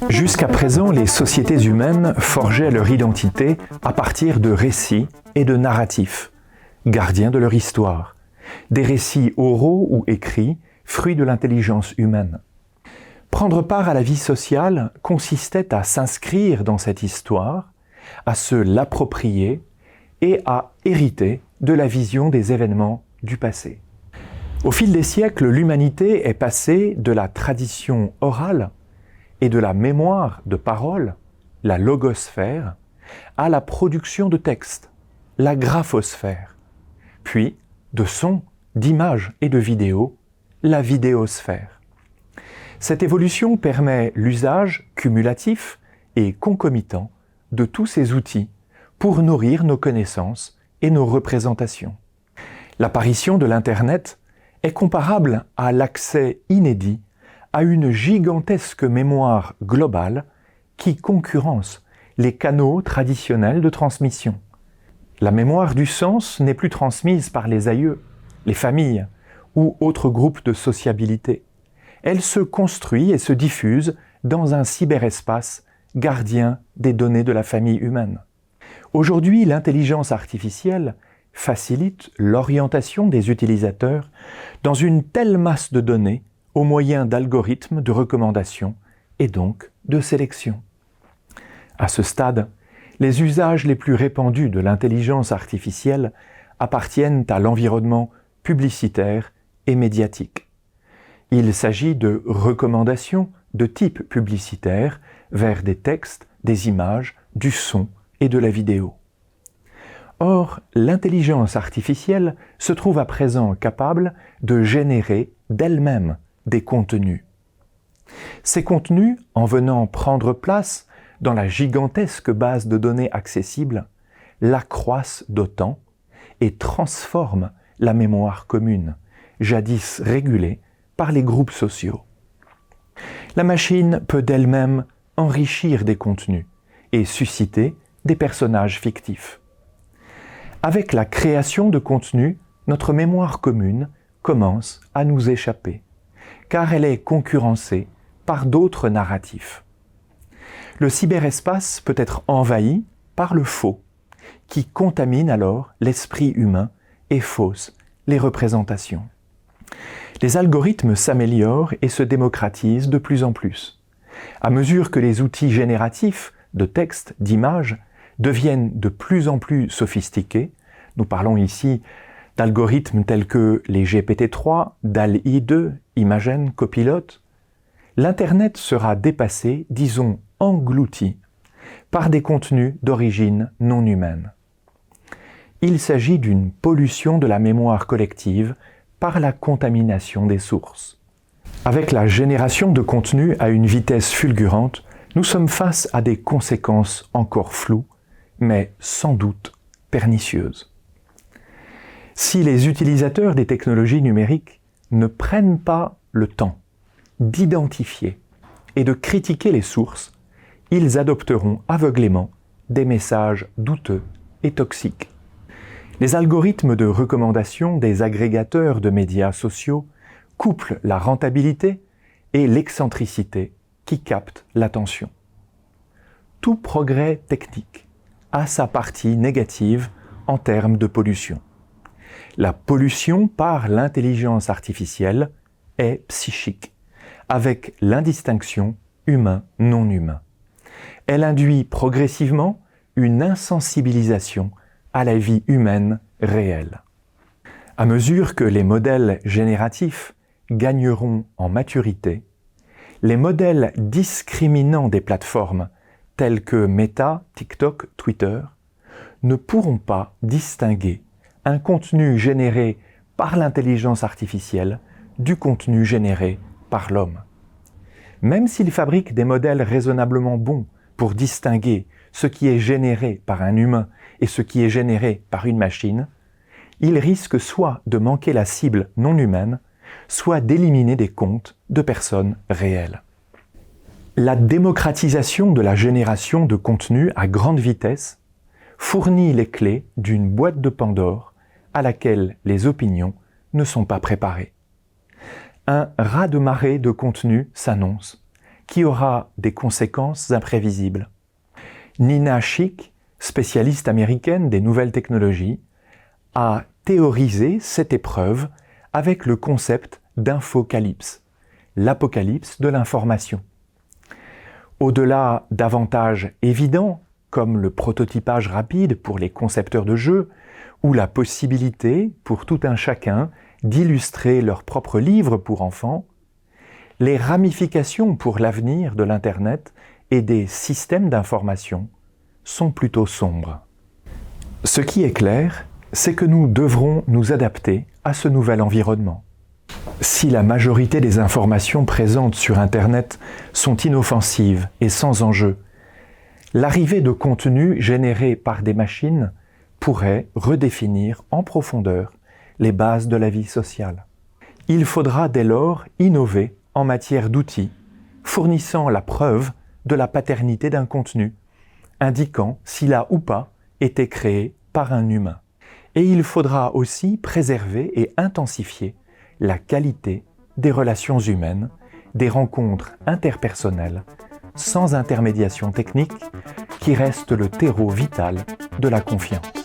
Jusqu'à présent, les sociétés humaines forgeaient leur identité à partir de récits et de narratifs, gardiens de leur histoire, des récits oraux ou écrits, fruits de l'intelligence humaine. Prendre part à la vie sociale consistait à s'inscrire dans cette histoire, à se l'approprier et à hériter de la vision des événements du passé. Au fil des siècles, l'humanité est passée de la tradition orale et de la mémoire de paroles, la logosphère, à la production de textes, la graphosphère, puis de sons, d'images et de vidéos, la vidéosphère. Cette évolution permet l'usage cumulatif et concomitant de tous ces outils pour nourrir nos connaissances et nos représentations. L'apparition de l'Internet est comparable à l'accès inédit à une gigantesque mémoire globale qui concurrence les canaux traditionnels de transmission. La mémoire du sens n'est plus transmise par les aïeux, les familles ou autres groupes de sociabilité. Elle se construit et se diffuse dans un cyberespace gardien des données de la famille humaine. Aujourd'hui, l'intelligence artificielle facilite l'orientation des utilisateurs dans une telle masse de données au moyen d'algorithmes de recommandation et donc de sélection. À ce stade, les usages les plus répandus de l'intelligence artificielle appartiennent à l'environnement publicitaire et médiatique. Il s'agit de recommandations de type publicitaire vers des textes, des images, du son et de la vidéo. Or, l'intelligence artificielle se trouve à présent capable de générer d'elle-même des contenus. Ces contenus, en venant prendre place dans la gigantesque base de données accessible, l'accroissent d'autant et transforment la mémoire commune, jadis régulée par les groupes sociaux. La machine peut d'elle-même enrichir des contenus et susciter des personnages fictifs. Avec la création de contenus, notre mémoire commune commence à nous échapper, car elle est concurrencée par d'autres narratifs. Le cyberespace peut être envahi par le faux, qui contamine alors l'esprit humain et fausse les représentations. Les algorithmes s'améliorent et se démocratisent de plus en plus. À mesure que les outils génératifs de textes, d'images, deviennent de plus en plus sophistiqués, nous parlons ici d'algorithmes tels que les GPT-3, DALL-E 2, Imagen, Copilot, l'Internet sera dépassé, disons englouti, par des contenus d'origine non humaine. Il s'agit d'une pollution de la mémoire collective par la contamination des sources. Avec la génération de contenus à une vitesse fulgurante, nous sommes face à des conséquences encore floues, mais sans doute pernicieuses. Si les utilisateurs des technologies numériques ne prennent pas le temps d'identifier et de critiquer les sources, ils adopteront aveuglément des messages douteux et toxiques. Les algorithmes de recommandation des agrégateurs de médias sociaux couplent la rentabilité et l'excentricité qui captent l'attention. Tout progrès technique a sa partie négative en termes de pollution. La pollution par l'intelligence artificielle est psychique, avec l'indistinction humain-non humain. Elle induit progressivement une insensibilisation à la vie humaine réelle. À mesure que les modèles génératifs gagneront en maturité, les modèles discriminants des plateformes tels que Meta, TikTok, Twitter ne pourront pas distinguer un contenu généré par l'intelligence artificielle du contenu généré par l'homme. Même s'ils fabriquent des modèles raisonnablement bons pour distinguer ce qui est généré par un humain et ce qui est généré par une machine, ils risquent soit de manquer la cible non humaine, soit d'éliminer des comptes de personnes réelles. La démocratisation de la génération de contenu à grande vitesse fournit les clés d'une boîte de Pandore à laquelle les opinions ne sont pas préparées. Un raz-de-marée de contenu s'annonce, qui aura des conséquences imprévisibles. Nina Schick, spécialiste américaine des nouvelles technologies, a théorisé cette épreuve avec le concept d'infocalypse, l'apocalypse de l'information. Au-delà d'avantages évidents, comme le prototypage rapide pour les concepteurs de jeux, ou la possibilité pour tout un chacun d'illustrer leur propre livre pour enfants, les ramifications pour l'avenir de l'Internet et des systèmes d'information sont plutôt sombres. Ce qui est clair, c'est que nous devrons nous adapter à ce nouvel environnement. Si la majorité des informations présentes sur Internet sont inoffensives et sans enjeu, l'arrivée de contenus générés par des machines pourrait redéfinir en profondeur les bases de la vie sociale. Il faudra dès lors innover en matière d'outils, fournissant la preuve de la paternité d'un contenu, indiquant s'il a ou pas été créé par un humain. Et il faudra aussi préserver et intensifier la qualité des relations humaines, des rencontres interpersonnelles, sans intermédiation technique, qui reste le terreau vital de la confiance.